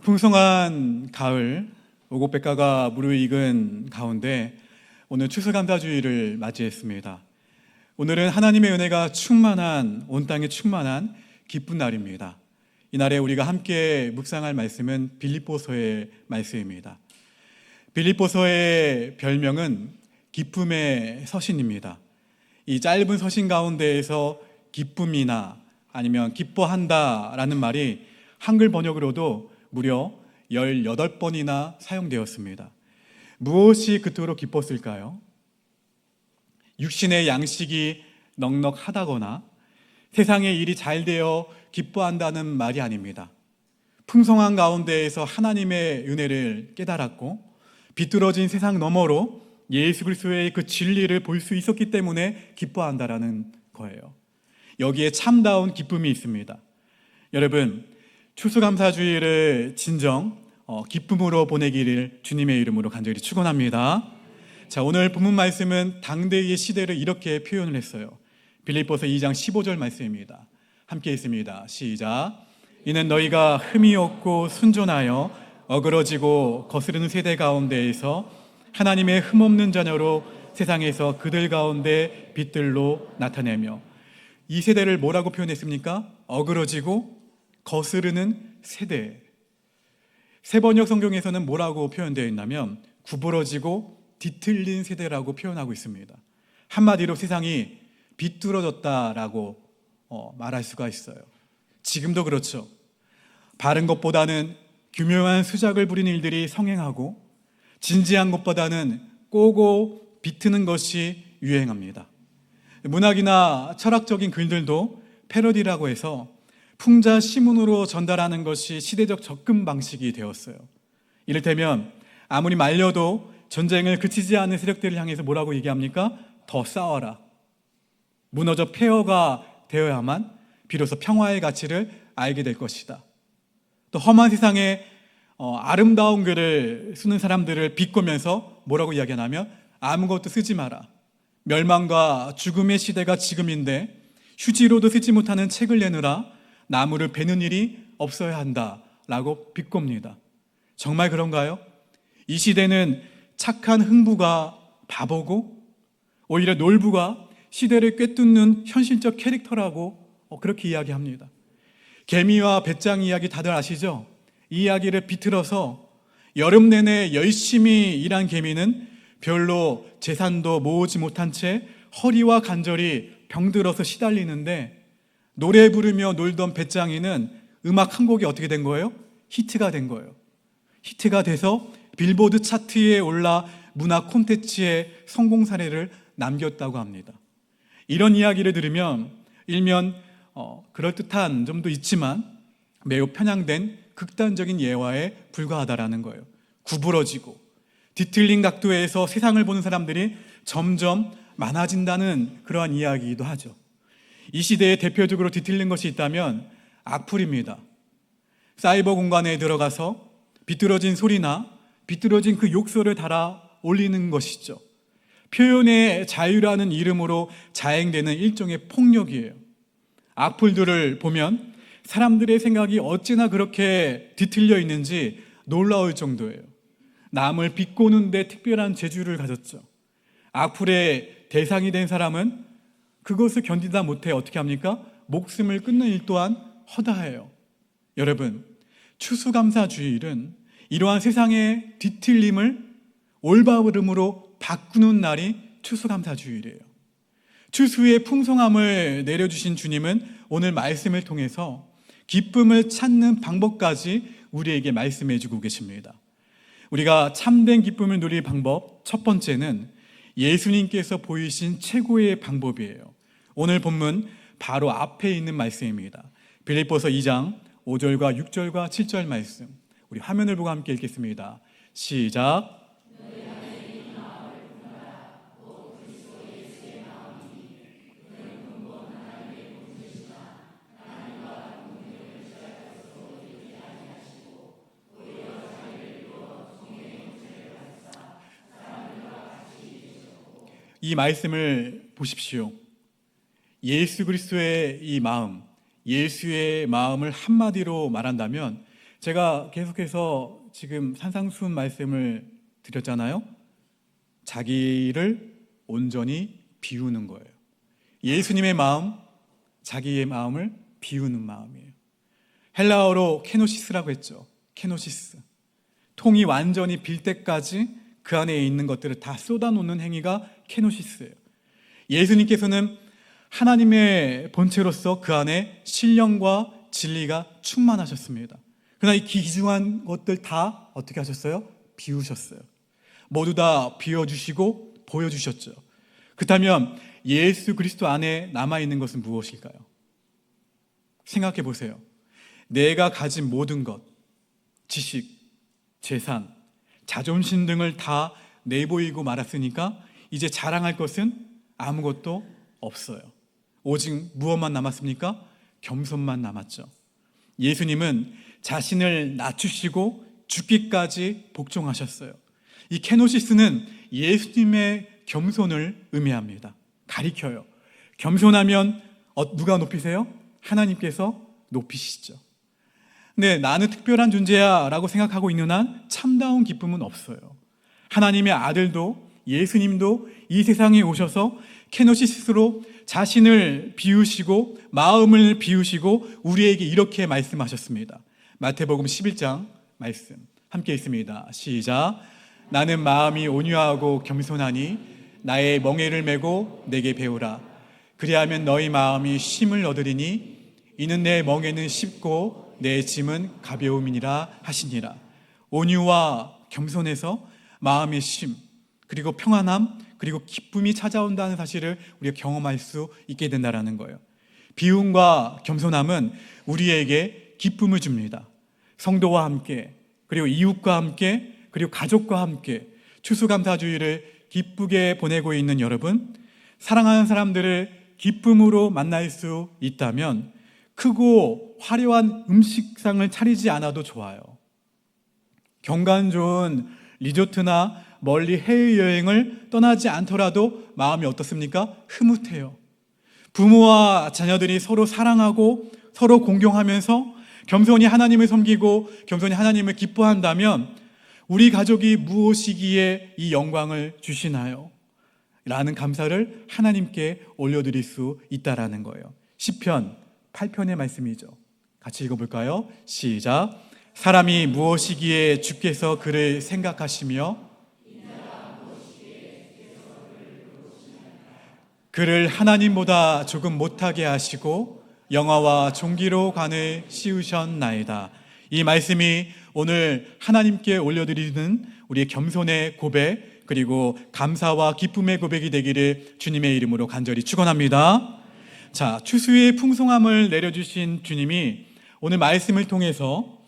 풍성한 가을, 오곡백과가 무르익은 가운데 오늘 추수감사주의를 맞이했습니다. 오늘은 하나님의 은혜가 충만한, 온 땅에 충만한 기쁜 날입니다. 이날에 우리가 함께 묵상할 말씀은 빌립보서의 말씀입니다. 빌립보서의 별명은 기쁨의 서신입니다. 이 짧은 서신 가운데에서 기쁨이나 아니면 기뻐한다 라는 말이 한글 번역으로도 무려 18번이나 사용되었습니다. 무엇이 그토록 기뻤을까요? 육신의 양식이 넉넉하다거나 세상의 일이 잘 되어 기뻐한다는 말이 아닙니다. 풍성한 가운데에서 하나님의 은혜를 깨달았고 비뚤어진 세상 너머로 예수 그리스도의 그 진리를 볼 수 있었기 때문에 기뻐한다라는 거예요. 여기에 참다운 기쁨이 있습니다. 여러분, 추수감사주의를 진정 기쁨으로 보내기를 주님의 이름으로 간절히 축원합니다. 자, 오늘 본문 말씀은 당대의 시대를 이렇게 표현을 했어요. 빌립보서 2장 15절 말씀입니다. 함께 있습니다. 시작. 이는 너희가 흠이 없고 순전하여 어그러지고 거스르는 세대 가운데에서 하나님의 흠없는 자녀로 세상에서 그들 가운데 빛들로 나타내며, 이 세대를 뭐라고 표현했습니까? 어그러지고 거스르는 세대. 세번역 성경에서는 뭐라고 표현되어 있냐면 구부러지고 뒤틀린 세대라고 표현하고 있습니다. 한마디로 세상이 비뚤어졌다라고 말할 수가 있어요. 지금도 그렇죠. 바른 것보다는 교묘한 수작을 부리는 일들이 성행하고 진지한 것보다는 꼬고 비트는 것이 유행합니다. 문학이나 철학적인 글들도 패러디라고 해서 풍자 시문으로 전달하는 것이 시대적 접근 방식이 되었어요. 이를테면 아무리 말려도 전쟁을 그치지 않는 세력들을 향해서 뭐라고 얘기합니까? 더 싸워라. 무너져 폐허가 되어야만 비로소 평화의 가치를 알게 될 것이다. 또 험한 세상에 아름다운 글을 쓰는 사람들을 비꼬면서 뭐라고 이야기하냐면 아무것도 쓰지 마라. 멸망과 죽음의 시대가 지금인데 휴지로도 쓰지 못하는 책을 내느라 나무를 베는 일이 없어야 한다라고 비꼽니다. 정말 그런가요? 이 시대는 착한 흥부가 바보고 오히려 놀부가 시대를 꿰뚫는 현실적 캐릭터라고 그렇게 이야기합니다. 개미와 배짱 이야기 다들 아시죠? 이 이야기를 비틀어서 여름 내내 열심히 일한 개미는 별로 재산도 모으지 못한 채 허리와 관절이 병들어서 시달리는데, 노래 부르며 놀던 배짱이는 음악 한 곡이 어떻게 된 거예요? 히트가 된 거예요. 히트가 돼서 빌보드 차트에 올라 문화 콘텐츠의 성공 사례를 남겼다고 합니다. 이런 이야기를 들으면 일면 그럴듯한 점도 있지만 매우 편향된 극단적인 예화에 불과하다라는 거예요. 구부러지고 뒤틀린 각도에서 세상을 보는 사람들이 점점 많아진다는 그러한 이야기이기도 하죠. 이 시대에 대표적으로 뒤틀린 것이 있다면 악플입니다. 사이버 공간에 들어가서 비뚤어진 소리나 비뚤어진 그 욕설을 달아 올리는 것이죠. 표현의 자유라는 이름으로 자행되는 일종의 폭력이에요. 악플들을 보면 사람들의 생각이 어찌나 그렇게 뒤틀려 있는지 놀라울 정도예요. 남을 비꼬는데 특별한 재주를 가졌죠. 악플의 대상이 된 사람은 그것을 견디다 못해 어떻게 합니까? 목숨을 끊는 일 또한 허다해요. 여러분, 추수감사주일은 이러한 세상의 뒤틀림을 올바름으로 바꾸는 날이 추수감사주일이에요. 추수의 풍성함을 내려주신 주님은 오늘 말씀을 통해서 기쁨을 찾는 방법까지 우리에게 말씀해 주고 계십니다. 우리가 참된 기쁨을 누릴 방법, 첫 번째는 예수님께서 보이신 최고의 방법이에요. 오늘 본문 바로 앞에 있는 말씀입니다. 빌립보서 2장 5절과 6절과 7절 말씀, 우리 화면을 보고 함께 읽겠습니다. 시작. 이 말씀을 보십시오. 예수 그리스도의 이 마음, 예수의 마음을 한마디로 말한다면 제가 계속해서 지금 산상수훈 말씀을 드렸잖아요. 자기를 온전히 비우는 거예요. 예수님의 마음, 자기의 마음을 비우는 마음이에요. 헬라어로 케노시스라고 했죠. 케노시스. 통이 완전히 빌 때까지 그 안에 있는 것들을 다 쏟아놓는 행위가 케노시스예요. 예수님께서는 하나님의 본체로서 그 안에 신령과 진리가 충만하셨습니다. 그러나 이 귀중한 것들 다 어떻게 하셨어요? 비우셨어요. 모두 다 비워주시고 보여주셨죠. 그렇다면 예수 그리스도 안에 남아있는 것은 무엇일까요? 생각해 보세요. 내가 가진 모든 것, 지식, 재산, 자존심 등을 다 내보이고 말았으니까 이제 자랑할 것은 아무것도 없어요. 오직 무엇만 남았습니까? 겸손만 남았죠. 예수님은 자신을 낮추시고 죽기까지 복종하셨어요. 이 케노시스는 예수님의 겸손을 의미합니다. 가리켜요. 겸손하면 누가 높이세요? 하나님께서 높이시죠. 근데 나는 특별한 존재야 라고 생각하고 있는 한 참다운 기쁨은 없어요. 하나님의 아들도 예수님도 이 세상에 오셔서 케노시스로 자신을 비우시고 마음을 비우시고 우리에게 이렇게 말씀하셨습니다. 마태복음 11장 말씀 함께 있습니다. 시작. 나는 마음이 온유하고 겸손하니 나의 멍에를 메고 내게 배우라. 그리하면 너희 마음이 쉼을 얻으리니 이는 내 멍에는 쉽고 내 짐은 가벼움이니라 하시니라. 온유와 겸손해서 마음의 쉼 그리고 평안함 그리고 기쁨이 찾아온다는 사실을 우리가 경험할 수 있게 된다는 거예요. 비움과 겸손함은 우리에게 기쁨을 줍니다. 성도와 함께 그리고 이웃과 함께 그리고 가족과 함께 추수감사주의를 기쁘게 보내고 있는 여러분, 사랑하는 사람들을 기쁨으로 만날 수 있다면 크고 화려한 음식상을 차리지 않아도 좋아요. 경관 좋은 리조트나 멀리 해외여행을 떠나지 않더라도 마음이 어떻습니까? 흐뭇해요. 부모와 자녀들이 서로 사랑하고 서로 공경하면서 겸손히 하나님을 섬기고 겸손히 하나님을 기뻐한다면 우리 가족이 무엇이기에 이 영광을 주시나요? 라는 감사를 하나님께 올려드릴 수 있다라는 거예요. 시편 8편의 말씀이죠. 같이 읽어볼까요? 시작. 사람이 무엇이기에 주께서 그를 생각하시며 그를 하나님보다 조금 못하게 하시고 영화와 종기로 관을 씌우셨나이다. 이 말씀이 오늘 하나님께 올려드리는 우리의 겸손의 고백 그리고 감사와 기쁨의 고백이 되기를 주님의 이름으로 간절히 축원합니다. 자, 추수의 풍성함을 내려주신 주님이 오늘 말씀을 통해서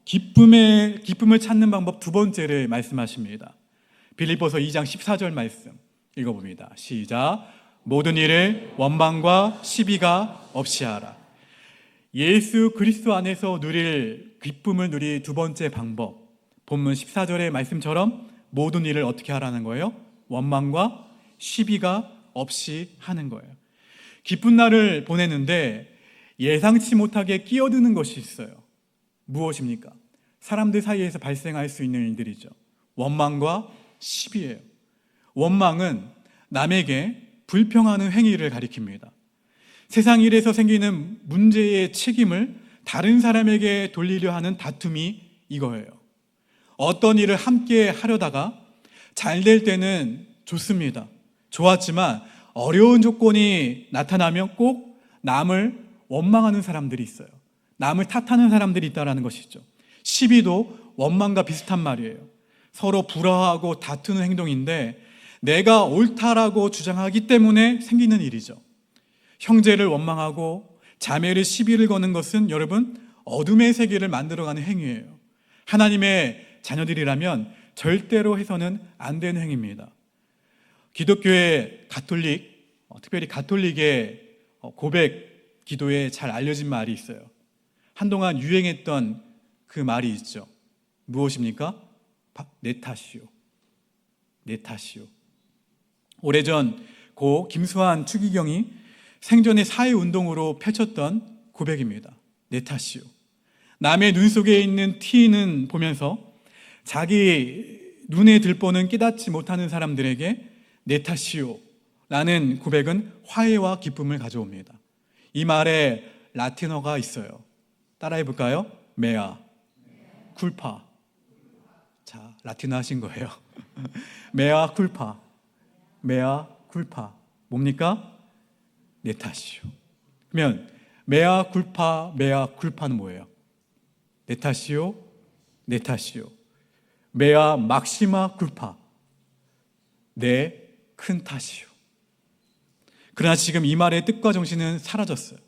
기쁨을 찾는 방법 두 번째를 말씀하십니다. 빌립보서 2장 14절 말씀 읽어봅니다. 시작. 모든 일을 원망과 시비가 없이 하라. 예수 그리스도 안에서 누릴 기쁨을 누릴 두 번째 방법, 본문 14절의 말씀처럼 모든 일을 어떻게 하라는 거예요? 원망과 시비가 없이 하는 거예요. 기쁜 날을 보내는데 예상치 못하게 끼어드는 것이 있어요. 무엇입니까? 사람들 사이에서 발생할 수 있는 일들이죠. 원망과 시비예요. 원망은 남에게 불평하는 행위를 가리킵니다. 세상 일에서 생기는 문제의 책임을 다른 사람에게 돌리려 하는 다툼이 이거예요. 어떤 일을 함께 하려다가 잘 될 때는 좋습니다. 좋았지만 어려운 조건이 나타나면 꼭 남을 원망하는 사람들이 있어요. 남을 탓하는 사람들이 있다는 것이죠. 시비도 원망과 비슷한 말이에요. 서로 불화하고 다투는 행동인데 내가 옳다라고 주장하기 때문에 생기는 일이죠. 형제를 원망하고 자매를 시비를 거는 것은 여러분 어둠의 세계를 만들어가는 행위예요. 하나님의 자녀들이라면 절대로 해서는 안 되는 행위입니다. 기독교의 특별히 가톨릭의 고백 기도에 잘 알려진 말이 있어요. 한동안 유행했던 그 말이 있죠. 무엇입니까? 내 탓이요. 내 탓이요. 오래전 고 김수환 추기경이 생전의 사회운동으로 펼쳤던 고백입니다. 내 탓이요. 남의 눈 속에 있는 티는 보면서 자기 눈에 들보는 깨닫지 못하는 사람들에게 내 탓이요 라는 고백은 화해와 기쁨을 가져옵니다. 이 말에 라틴어가 있어요. 따라해 볼까요? 메아 쿨파. 자, 라틴어 하신 거예요. 메아 쿨파. 메아 쿨파. 뭡니까? 내 탓이요. 그러면 메아 쿨파는 뭐예요? 내 탓이요, 내 탓이요. 메아 막시마 쿨파. 내 큰 탓이요. 그러나 지금 이 말의 뜻과 정신은 사라졌어요.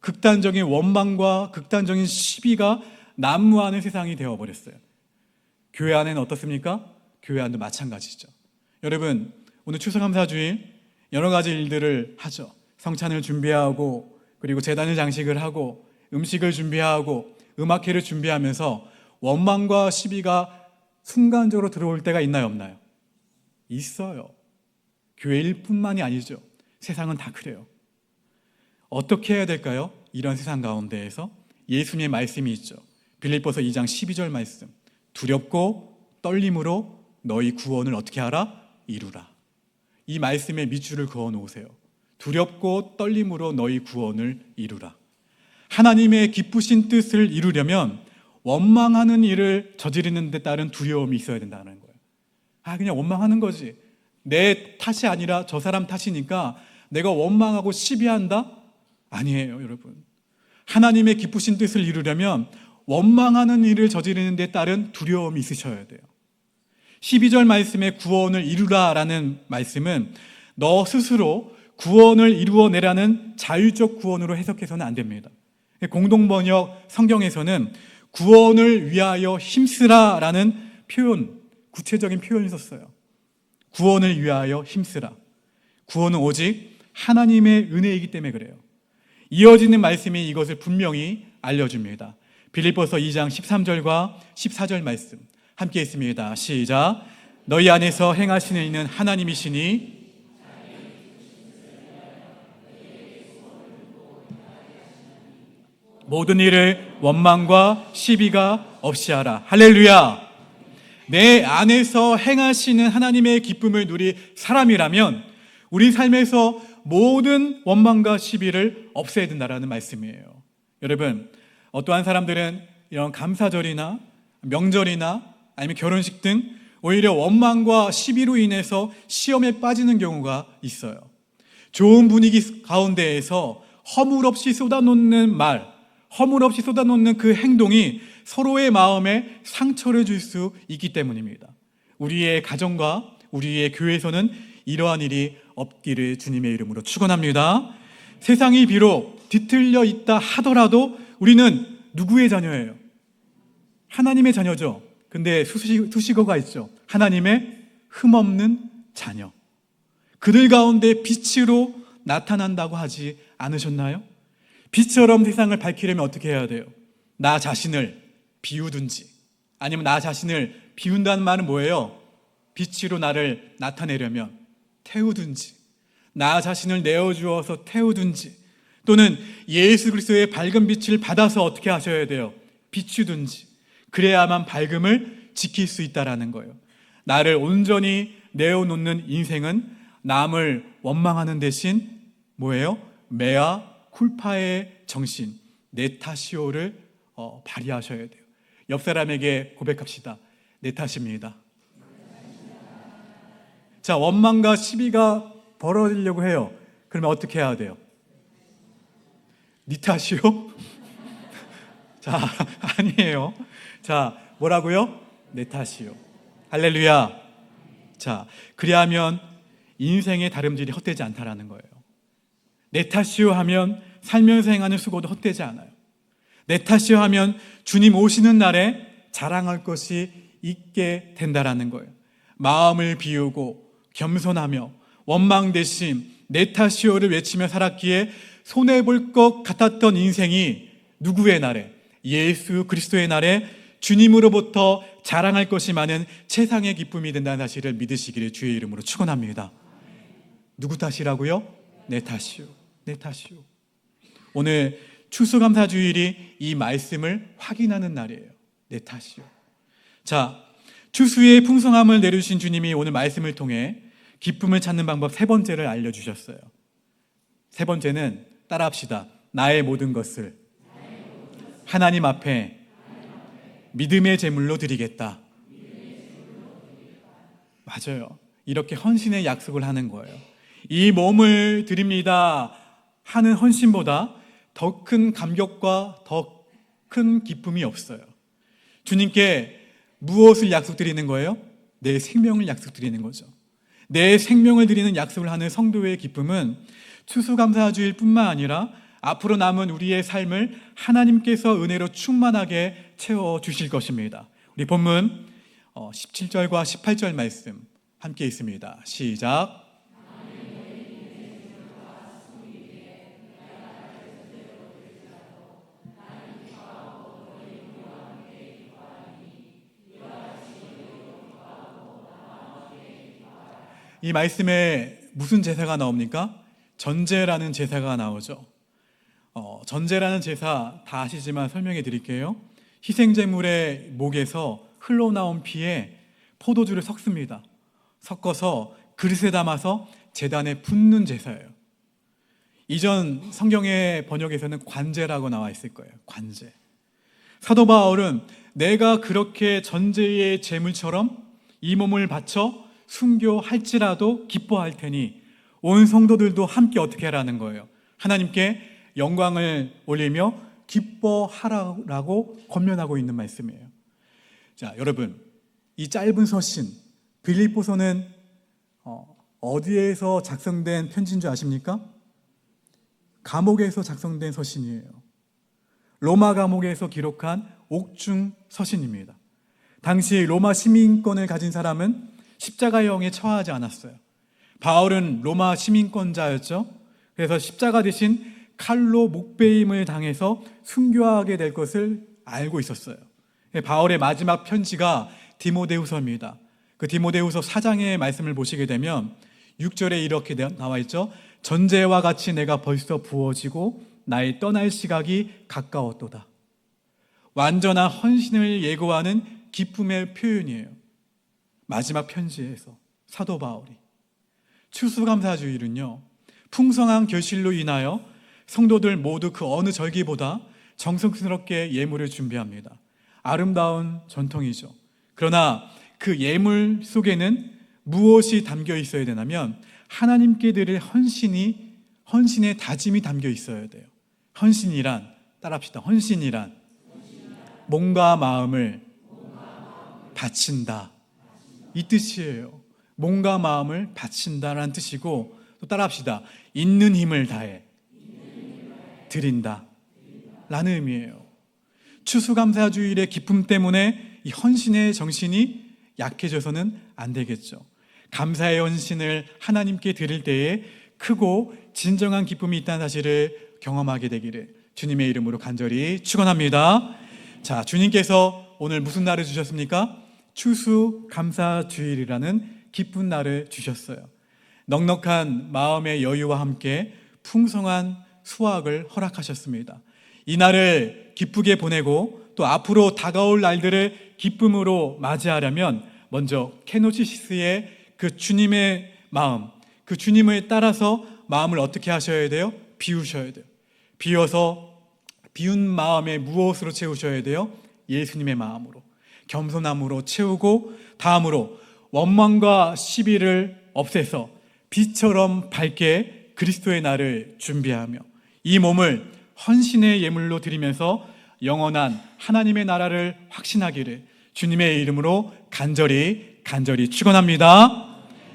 극단적인 원망과 극단적인 시비가 난무하는 세상이 되어버렸어요. 교회 안에는 어떻습니까? 교회 안도 마찬가지죠. 여러분, 오늘 추수감사주일 여러 가지 일들을 하죠. 성찬을 준비하고, 그리고 제단을 장식을 하고, 음식을 준비하고, 음악회를 준비하면서 원망과 시비가 순간적으로 들어올 때가 있나요, 없나요? 있어요. 교회일 뿐만이 아니죠. 세상은 다 그래요. 어떻게 해야 될까요? 이런 세상 가운데에서 예수님의 말씀이 있죠. 빌립보서 2장 12절 말씀. 두렵고 떨림으로 너희 구원을 어떻게 하라? 이루라. 이 말씀에 밑줄을 그어 놓으세요. 두렵고 떨림으로 너희 구원을 이루라. 하나님의 기쁘신 뜻을 이루려면 원망하는 일을 저지르는 데 따른 두려움이 있어야 된다는 거예요. 그냥 원망하는 거지. 내 탓이 아니라 저 사람 탓이니까 내가 원망하고 시비한다? 아니에요, 여러분. 하나님의 기쁘신 뜻을 이루려면 원망하는 일을 저지르는 데 따른 두려움이 있으셔야 돼요. 12절 말씀에 구원을 이루라라는 말씀은 너 스스로 구원을 이루어내라는 자율적 구원으로 해석해서는 안 됩니다. 공동번역 성경에서는 구원을 위하여 힘쓰라라는 표현, 구체적인 표현을 썼어요. 구원을 위하여 힘쓰라. 구원은 오직 하나님의 은혜이기 때문에 그래요. 이어지는 말씀이 이것을 분명히 알려줍니다. 빌립보서 2장 13절과 14절 말씀 함께 있습니다. 시작. 너희 안에서 행하시는 이는 하나님이시니 모든 일을 원망과 시비가 없이 하라. 할렐루야. 내 안에서 행하시는 하나님의 기쁨을 누릴 사람이라면 우리 삶에서 모든 원망과 시비를 없애야 된다는 말씀이에요. 여러분, 어떠한 사람들은 이런 감사절이나 명절이나 아니면 결혼식 등 오히려 원망과 시비로 인해서 시험에 빠지는 경우가 있어요. 좋은 분위기 가운데에서 허물없이 쏟아놓는 말, 허물없이 쏟아놓는 그 행동이 서로의 마음에 상처를 줄 수 있기 때문입니다. 우리의 가정과 우리의 교회에서는 이러한 일이 없기를 주님의 이름으로 축원합니다. 세상이 비록 뒤틀려 있다 하더라도 우리는 누구의 자녀예요? 하나님의 자녀죠. 근데 수식어가 있죠. 하나님의 흠없는 자녀. 그들 가운데 빛으로 나타난다고 하지 않으셨나요? 빛처럼 세상을 밝히려면 어떻게 해야 돼요? 나 자신을 비우든지, 아니면 나 자신을 비운다는 말은 뭐예요? 빛으로 나를 나타내려면 태우든지, 나 자신을 내어주어서 태우든지, 또는 예수 그리스도의 밝은 빛을 받아서 어떻게 하셔야 돼요? 비추든지, 그래야만 밝음을 지킬 수 있다라는 거예요. 나를 온전히 내어놓는 인생은 남을 원망하는 대신 뭐예요? 메아 쿨파의 정신, 내 탓이오를 발휘하셔야 돼요. 옆 사람에게 고백합시다. 내 탓입니다. 자, 원망과 시비가 벌어지려고 해요. 그러면 어떻게 해야 돼요? 네 탓이요? 자, 아니에요. 자, 뭐라고요? 내 탓이요. 할렐루야. 자, 그리하면 인생의 다름질이 헛되지 않다라는 거예요. 내 탓이요 하면 살면서 행하는 수고도 헛되지 않아요. 내 탓이요 하면 주님 오시는 날에 자랑할 것이 있게 된다라는 거예요. 마음을 비우고 겸손하며 원망 대신 내 탓이요를 외치며 살았기에 손해볼 것 같았던 인생이 누구의 날에? 예수 그리스도의 날에 주님으로부터 자랑할 것이 많은 최상의 기쁨이 된다는 사실을 믿으시기를 주의 이름으로 축원합니다. 누구 탓이라고요? 내 탓이요. 내 탓이요. 오늘 추수감사주일이 이 말씀을 확인하는 날이에요. 내 탓이요. 자, 추수의 풍성함을 내려주신 주님이 오늘 말씀을 통해 기쁨을 찾는 방법 세 번째를 알려주셨어요. 세 번째는 따라합시다. 나의 모든 것을 하나님 앞에 믿음의 제물로 드리겠다. 맞아요. 이렇게 헌신의 약속을 하는 거예요. 이 몸을 드립니다 하는 헌신보다 더 큰 감격과 더 큰 기쁨이 없어요. 주님께 무엇을 약속드리는 거예요? 내 생명을 약속드리는 거죠. 내 생명을 드리는 약속을 하는 성도의 기쁨은 추수감사주일 뿐만 아니라 앞으로 남은 우리의 삶을 하나님께서 은혜로 충만하게 채워주실 것입니다. 우리 본문 17절과 18절 말씀 함께 있습니다. 시작. 이 말씀에 무슨 제사가 나옵니까? 전제라는 제사가 나오죠. 전제라는 제사 다 아시지만 설명해 드릴게요. 희생제물의 목에서 흘러나온 피에 포도주를 섞습니다. 섞어서 그릇에 담아서 제단에 붓는 제사예요. 이전 성경의 번역에서는 관제라고 나와 있을 거예요. 관제. 사도 바울은 내가 그렇게 전제의 제물처럼 이 몸을 바쳐 순교할지라도 기뻐할 테니 온 성도들도 함께 어떻게 하라는 거예요? 하나님께 영광을 올리며 기뻐하라고 권면하고 있는 말씀이에요. 자, 여러분, 이 짧은 서신 빌립보서는 어디에서 작성된 편지인 줄 아십니까? 감옥에서 작성된 서신이에요. 로마 감옥에서 기록한 옥중 서신입니다. 당시 로마 시민권을 가진 사람은 십자가형에 처하지 않았어요. 바울은 로마 시민권자였죠. 그래서 십자가 대신 칼로 목베임을 당해서 순교하게 될 것을 알고 있었어요. 바울의 마지막 편지가 디모데후서입니다. 그 디모데후서 4장의 말씀을 보시게 되면 6절에 이렇게 나와 있죠. 전제와 같이 내가 벌써 부어지고 나의 떠날 시각이 가까웠도다. 완전한 헌신을 예고하는 기쁨의 표현이에요. 마지막 편지에서 사도 바울이. 추수감사주일은요, 풍성한 결실로 인하여 성도들 모두 그 어느 절기보다 정성스럽게 예물을 준비합니다. 아름다운 전통이죠. 그러나 그 예물 속에는 무엇이 담겨 있어야 되냐면 하나님께 드릴 헌신의 다짐이 담겨 있어야 돼요. 헌신이란, 따라합시다. 헌신이란 몸과 마음을 바친다, 이 뜻이에요. 몸과 마음을 바친다라는 뜻이고, 또 따라합시다. 있는 힘을 다해 드린다 라는 의미예요. 추수감사주일의 기쁨 때문에 이 헌신의 정신이 약해져서는 안 되겠죠. 감사의 헌신을 하나님께 드릴 때에 크고 진정한 기쁨이 있다는 사실을 경험하게 되기를 주님의 이름으로 간절히 축원합니다. 자, 주님께서 오늘 무슨 날을 주셨습니까? 추수감사주일이라는 기쁜 날을 주셨어요. 넉넉한 마음의 여유와 함께 풍성한 수확을 허락하셨습니다. 이 날을 기쁘게 보내고 또 앞으로 다가올 날들을 기쁨으로 맞이하려면 먼저 케노시스의 그 주님의 마음, 그 주님을 따라서 마음을 어떻게 하셔야 돼요? 비우셔야 돼요. 비워서 비운 마음에 무엇으로 채우셔야 돼요? 예수님의 마음으로, 겸손함으로 채우고, 다음으로 원망과 시비를 없애서 빛처럼 밝게 그리스도의 날을 준비하며 이 몸을 헌신의 예물로 드리면서 영원한 하나님의 나라를 확신하기를 주님의 이름으로 간절히 축원합니다.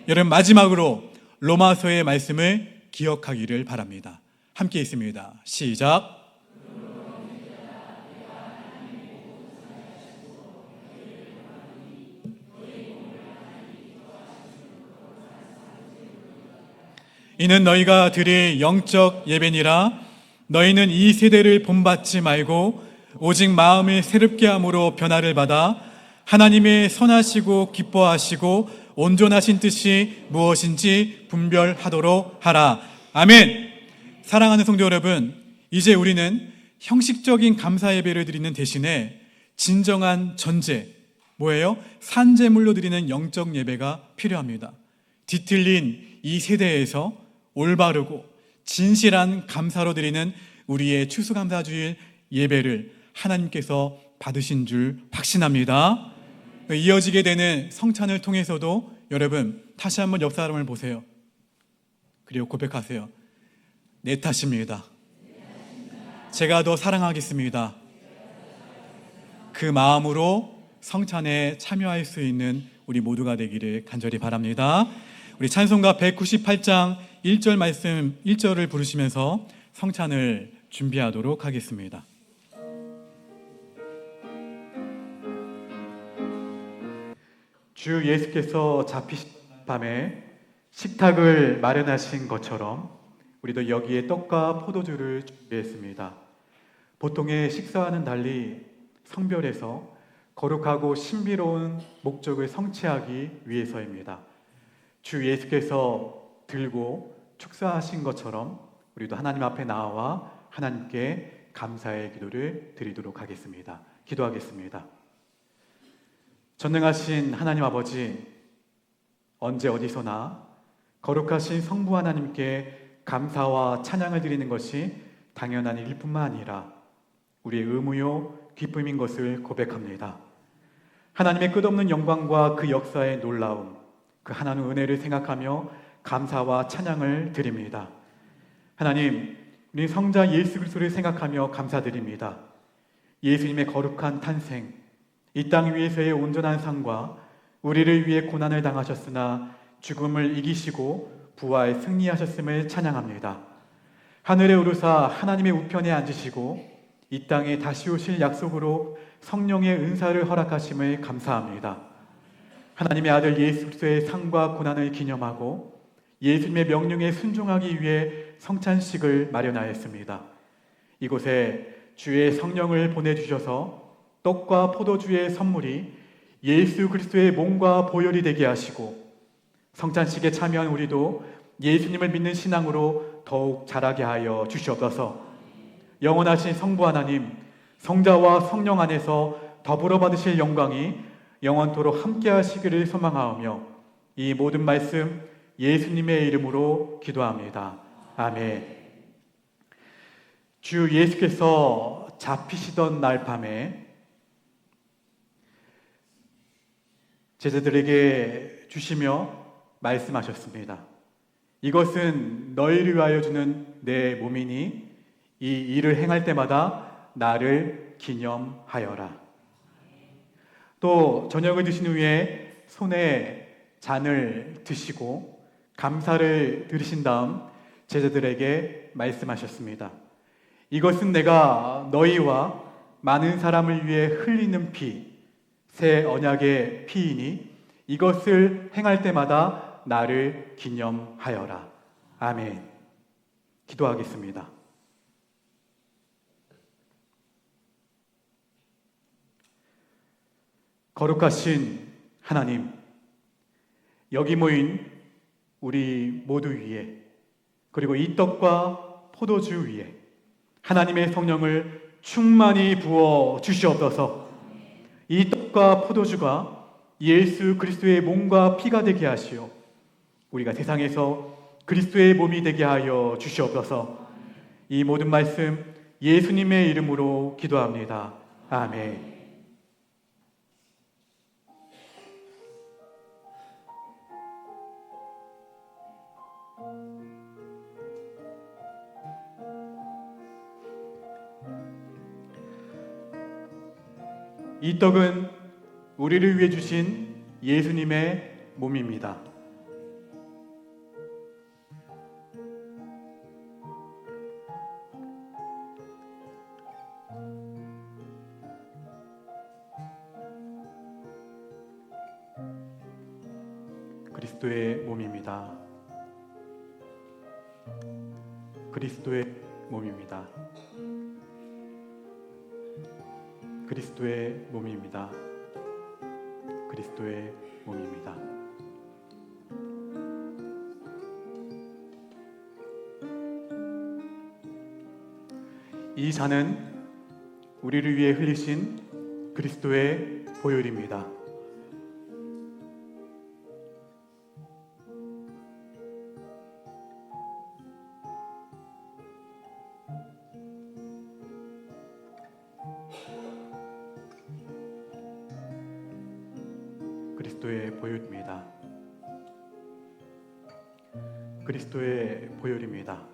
여러분, 마지막으로 로마서의 말씀을 기억하기를 바랍니다. 함께 있습니다. 시작. 이는 너희가 드릴 영적 예배니라. 너희는 이 세대를 본받지 말고 오직 마음을 새롭게 함으로 변화를 받아 하나님의 선하시고 기뻐하시고 온전하신 뜻이 무엇인지 분별하도록 하라. 아멘. 사랑하는 성도 여러분, 이제 우리는 형식적인 감사 예배를 드리는 대신에 진정한 전제, 뭐예요? 산제물로 드리는 영적 예배가 필요합니다. 뒤틀린 이 세대에서 올바르고 진실한 감사로 드리는 우리의 추수감사주일 예배를 하나님께서 받으신 줄 확신합니다. 이어지게 되는 성찬을 통해서도 여러분 다시 한번 옆 사람을 보세요. 그리고 고백하세요. 내 탓입니다. 제가 더 사랑하겠습니다. 그 마음으로 성찬에 참여할 수 있는 우리 모두가 되기를 간절히 바랍니다. 우리 찬송가 198장 1절 말씀 1절을 부르시면서 성찬을 준비하도록 하겠습니다. 주 예수께서 잡히신 밤에 식탁을 마련하신 것처럼 우리도 여기에 떡과 포도주를 준비했습니다. 보통의 식사와는 달리 성별에서 거룩하고 신비로운 목적을 성취하기 위해서입니다. 주 예수께서 들고 축사하신 것처럼 우리도 하나님 앞에 나와 하나님께 감사의 기도를 드리도록 하겠습니다. 기도하겠습니다. 전능하신 하나님 아버지, 언제 어디서나 거룩하신 성부 하나님께 감사와 찬양을 드리는 것이 당연한 일일 뿐만 아니라 우리의 의무요 기쁨인 것을 고백합니다. 하나님의 끝없는 영광과 그 역사의 놀라움, 그 하나님의 은혜를 생각하며 감사와 찬양을 드립니다. 하나님, 우리 성자 예수 그리스도를 생각하며 감사드립니다. 예수님의 거룩한 탄생, 이 땅 위에서의 온전한 삶과 우리를 위해 고난을 당하셨으나 죽음을 이기시고 부활 승리하셨음을 찬양합니다. 하늘에 오르사 하나님의 우편에 앉으시고 이 땅에 다시 오실 약속으로 성령의 은사를 허락하심을 감사합니다. 하나님의 아들 예수 그리스도의 상과 고난을 기념하고 예수님의 명령에 순종하기 위해 성찬식을 마련하였습니다. 이곳에 주의 성령을 보내주셔서 떡과 포도주의 선물이 예수 그리스도의 몸과 보혈이 되게 하시고 성찬식에 참여한 우리도 예수님을 믿는 신앙으로 더욱 자라게 하여 주시옵소서. 영원하신 성부 하나님, 성자와 성령 안에서 더불어 받으실 영광이 영원토록 함께 하시기를 소망하오며 이 모든 말씀 예수님의 이름으로 기도합니다. 아멘. 주 예수께서 잡히시던 날 밤에 제자들에게 주시며 말씀하셨습니다. 이것은 너희를 위하여 주는 내 몸이니 이 일을 행할 때마다 나를 기념하여라. 또 저녁을 드신 후에 손에 잔을 드시고 감사를 들으신 다음 제자들에게 말씀하셨습니다. 이것은 내가 너희와 많은 사람을 위해 흘리는 피, 새 언약의 피이니 이것을 행할 때마다 나를 기념하여라. 아멘. 기도하겠습니다. 거룩하신 하나님, 여기 모인 우리 모두 위에 그리고 이 떡과 포도주 위에 하나님의 성령을 충만히 부어 주시옵소서. 이 떡과 포도주가 예수 그리스도의 몸과 피가 되게 하시오 우리가 세상에서 그리스도의 몸이 되게 하여 주시옵소서. 이 모든 말씀 예수님의 이름으로 기도합니다. 아멘. 이 떡은 우리를 위해 주신 예수님의 몸입니다. 그리스도의 몸입니다. 그리스도의 몸입니다. 그리스도의 몸입니다. 그리스도의 몸입니다. 이 잔은 우리를 위해 흘리신 그리스도의 보혈입니다. 그리스도의 보혈입니다. 그리스도의 보혈입니다.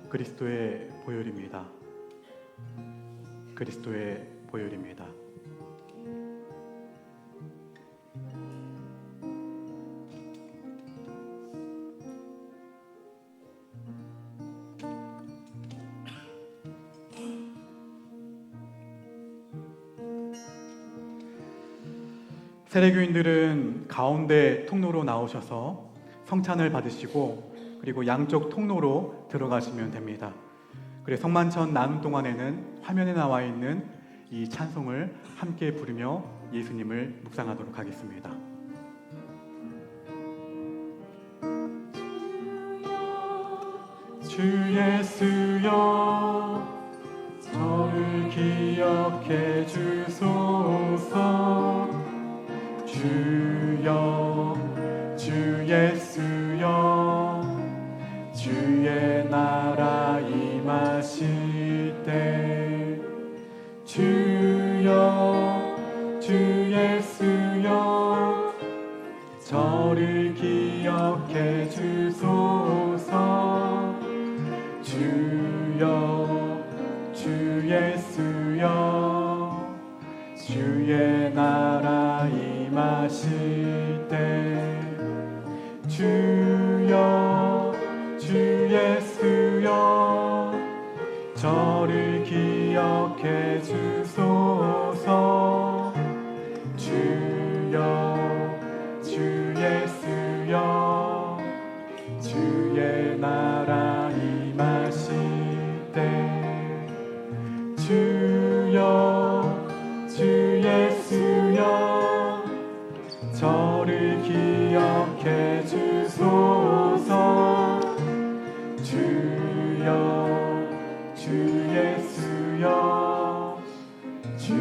그리스도의 보혈입니다. 그리스도의 보혈입니다. 세례교인들은 가운데 통로로 나오셔서 성찬을 받으시고 그리고 양쪽 통로로 들어가시면 됩니다. 그래서 성만천 나눈 동안에는 화면에 나와 있는 이 찬송을 함께 부르며 예수님을 묵상하도록 하겠습니다. 주 예수여 저를 기억해 주소서. 주여 주 예수여 주의 나라 임하실 때 주여 주 예수여 저를 기억해 주소서. 주여 주 예수여 주의 나라 임하실 때 주여 주 예수여 저를 기억해 주소서. 주여 주 예수여 주의 나라 임하실 때 주여 주 예수여 저를 기억해 주소서. 주여 주 예수여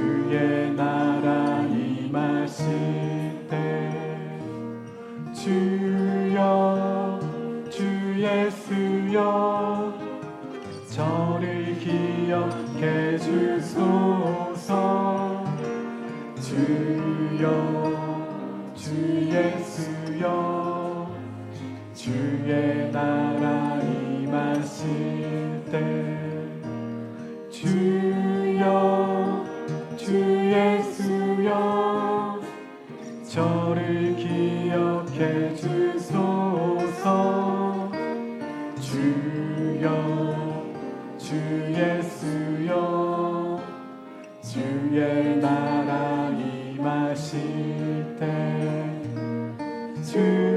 주의 나라 임하실 때 주여 주 예수여 저를 기억해 주소서. 주여 주 예수여 주의 나라 임하실 때 주여 주 예수여 저를 기억해 주소서. 주여 주 예수여 주의 나라 임하실 때 주여 주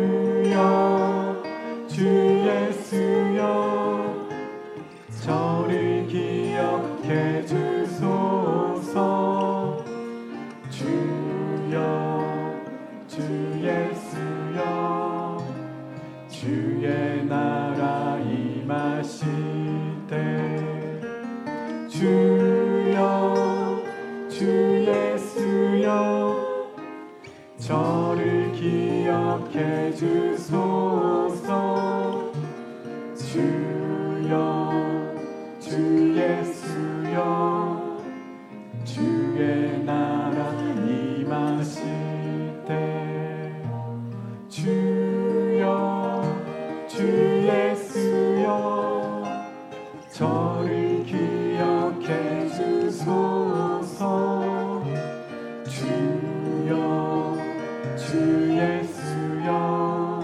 예수여 저를 기억해 주소서. 주여 주 예수여 주의 나라 임하실 때 주여 주 예수여 저를 기억해 주소서. 주여 주 예수여 주의 나라 임하실 때 주여 주 예수여 저를 기억해 주소서. 주여 주 예수여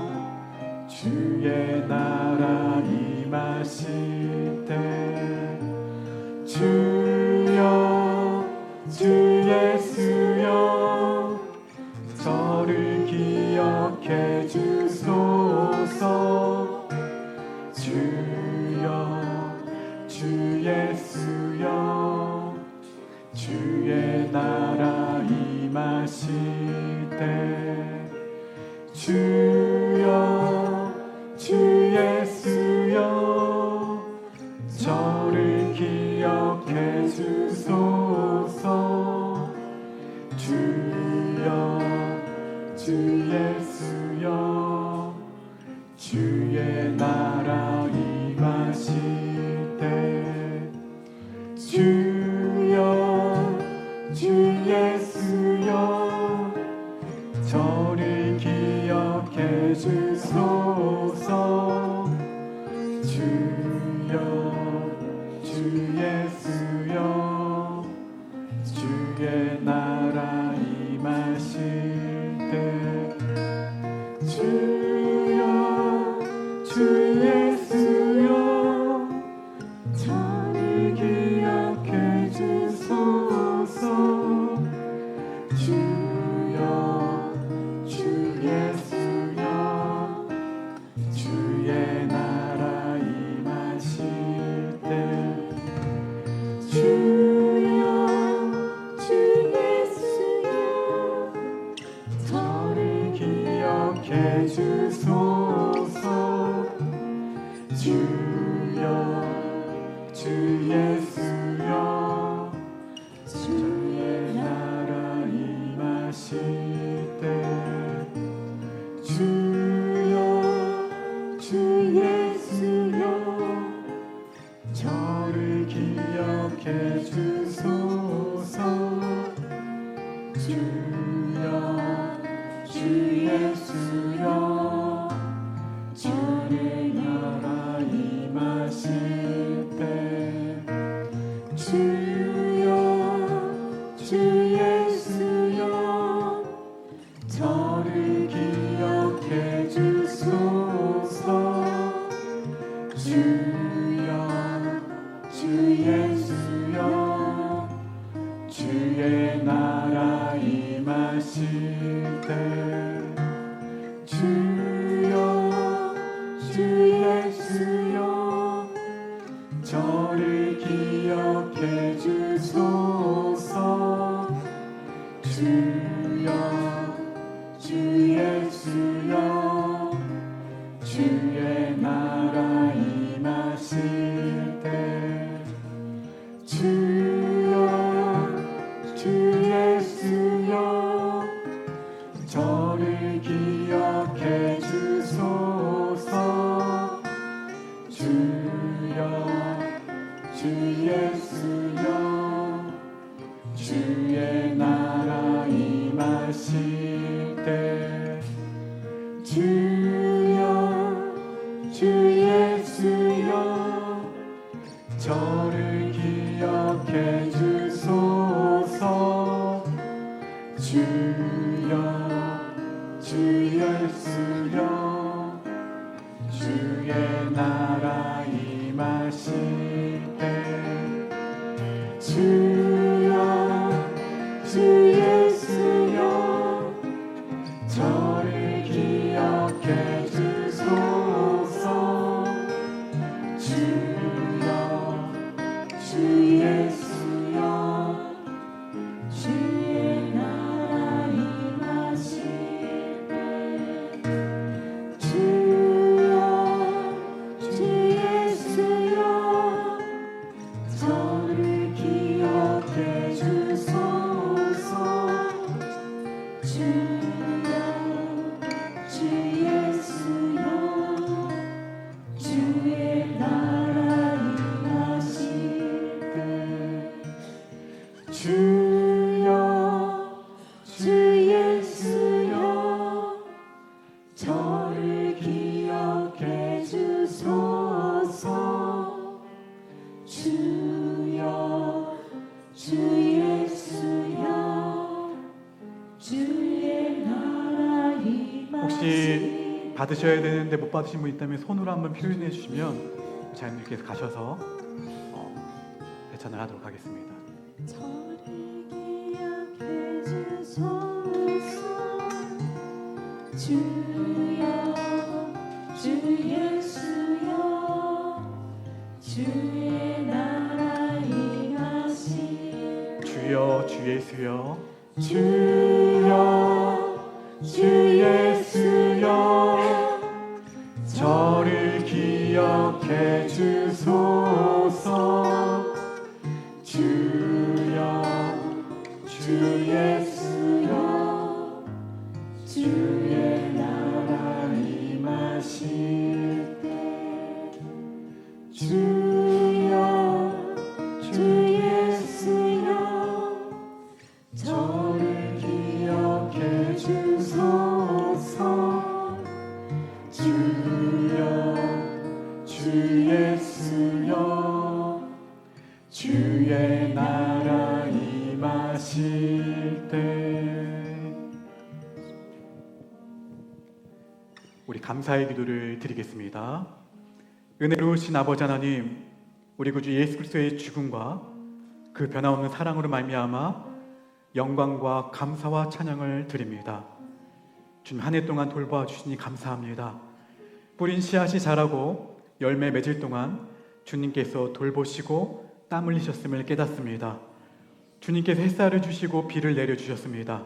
주의 나라 임하실 때 주여 주 예수여 저를 기억해 주소서. 주여 주 예수여 주의 나라 임하실 때 주여 주 예수 주여 주 예수여 주의 나라 임하실 때 주여 주 예수여 저를 기억해 주소서 주여 주 예수여 주의 나라 임하실 때 주여 주 예수여 저를 기억해 주소서 주여 주 예수여 주의 나라 임하실 때 주여 주 예수여 저를 기억해 주소서 주여 주 예수여 주의 나라 임하실 때 주여 주 예수여 저를 기억해 주소서 주여 주 예수여 주의 나라 임하실 때 주여 주 예수여 저를 기억해 주소서 주여 주 예수여 주의 나라 임하실 때 주여 주 예수여 저를 기억해 주소서 주여 주 예수여 주의 나라 임하실 때 주여 주 예수여 저를 기억해 주소서 주여 주 예수여 주의 나라 임하실 때 주여 주 예수여 저를 기억해 주소서 주여 주 예수여 주의 나라 임하실 때 주여 주 예수여 저를 기억해 주소서 주여 주 예수여 주의 나라 임하실 때 주여 주 예수여 저를 기억해 주소서 주여 주 예수여 주의 나라 임하실 때 주여 주 예수여 저를 기억해 주소서 주여 주 예수여 주의 나라 임하실 혹시 받으셔야 되는데 못 받으신 분 있다면 손으로 한번 표현해 주시면 자연님께서 가셔서 배찬을 하도록 하겠습니다. 저를 기억해 주소서 주여 주 예수여 주의 나라 임하실 주여 주 예수여 주여 주 예수여 저를 기억해 주소서 주여 주 예수여 우리 감사의 기도를 드리겠습니다. 은혜로우신 아버지 하나님, 우리 구주 예수 그리스도의 죽음과 그 변함없는 사랑으로 말미암아 영광과 감사와 찬양을 드립니다. 주님, 한 해 동안 돌보아 주시니 감사합니다. 뿌린 씨앗이 자라고 열매 맺을 동안 주님께서 돌보시고 땀 흘리셨음을 깨닫습니다. 주님께서 햇살을 주시고 비를 내려주셨습니다.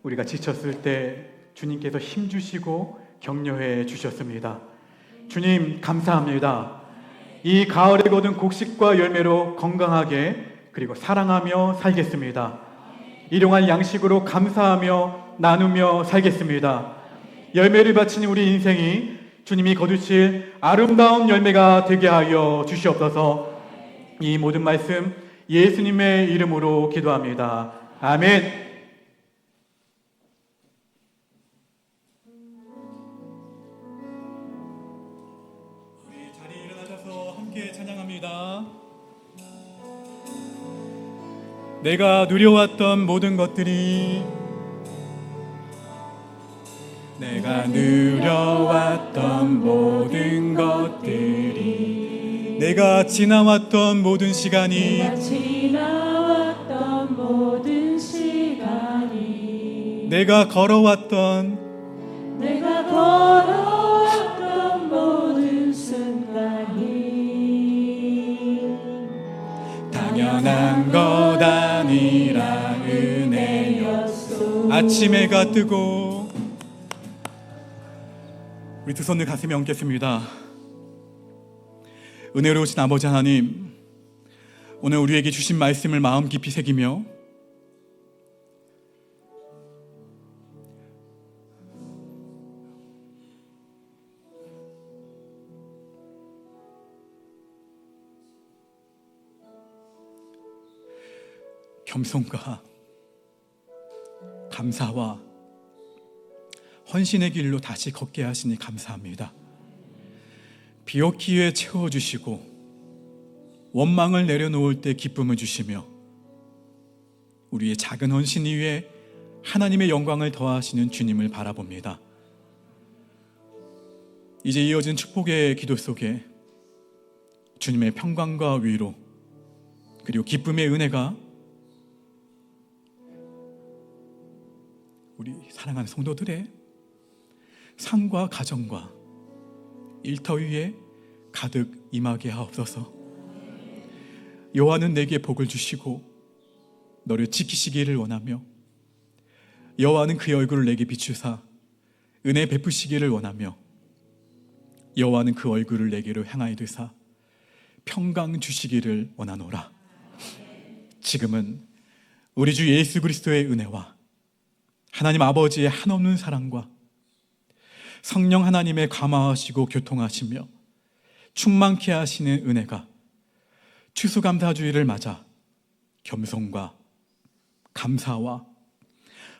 우리가 지쳤을 때 주님께서 힘 주시고 격려해 주셨습니다. 주님, 감사합니다. 이 가을에 거둔 곡식과 열매로 건강하게 그리고 사랑하며 살겠습니다. 일용할 양식으로 감사하며 나누며 살겠습니다. 열매를 바치는 우리 인생이 주님이 거두실 아름다운 열매가 되게 하여 주시옵소서. 이 모든 말씀 예수님의 이름으로 기도합니다. 아멘. 우리 자리에 일어나셔서 함께 찬양합니다. 내가 누려왔던 모든 것들이, 내가 누려왔던 모든 것들이, 내가 지나왔던 모든 시간이, 내가 지나왔던 모든 시간이, 내가 걸어왔던 모든 순간이 당연한 것 아니라 은혜였소. 아침 해가 뜨고, 우리 두 손을 가슴에 얹겠습니다. 은혜로우신 아버지 하나님, 오늘 우리에게 주신 말씀을 마음 깊이 새기며 겸손과 감사와 헌신의 길로 다시 걷게 하시니 감사합니다. 비옥기에 채워주시고 원망을 내려놓을 때 기쁨을 주시며 우리의 작은 헌신 위에 하나님의 영광을 더하시는 주님을 바라봅니다. 이제 이어진 축복의 기도 속에 주님의 평강과 위로 그리고 기쁨의 은혜가 우리 사랑하는 성도들의 삶과 가정과 일터 위에 가득 임하게 하옵소서. 여호와는 내게 복을 주시고 너를 지키시기를 원하며 여호와는 그의 얼굴을 내게 비추사 은혜 베푸시기를 원하며 여호와는 그 얼굴을 내게로 향하여 두사 평강 주시기를 원하노라. 지금은 우리 주 예수 그리스도의 은혜와 하나님 아버지의 한없는 사랑과 성령 하나님의 감화하시고 교통하시며 충만케 하시는 은혜가 추수감사주의를 맞아 겸손과 감사와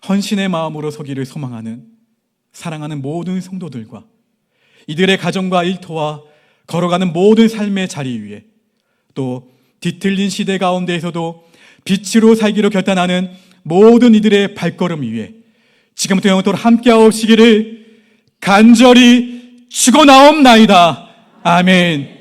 헌신의 마음으로 서기를 소망하는 사랑하는 모든 성도들과 이들의 가정과 일터와 걸어가는 모든 삶의 자리 위에 또 뒤틀린 시대 가운데에서도 빛으로 살기로 결단하는 모든 이들의 발걸음 위에 지금부터 영원토록 함께하옵시기를 간절히 축원하옵나이다. 아멘.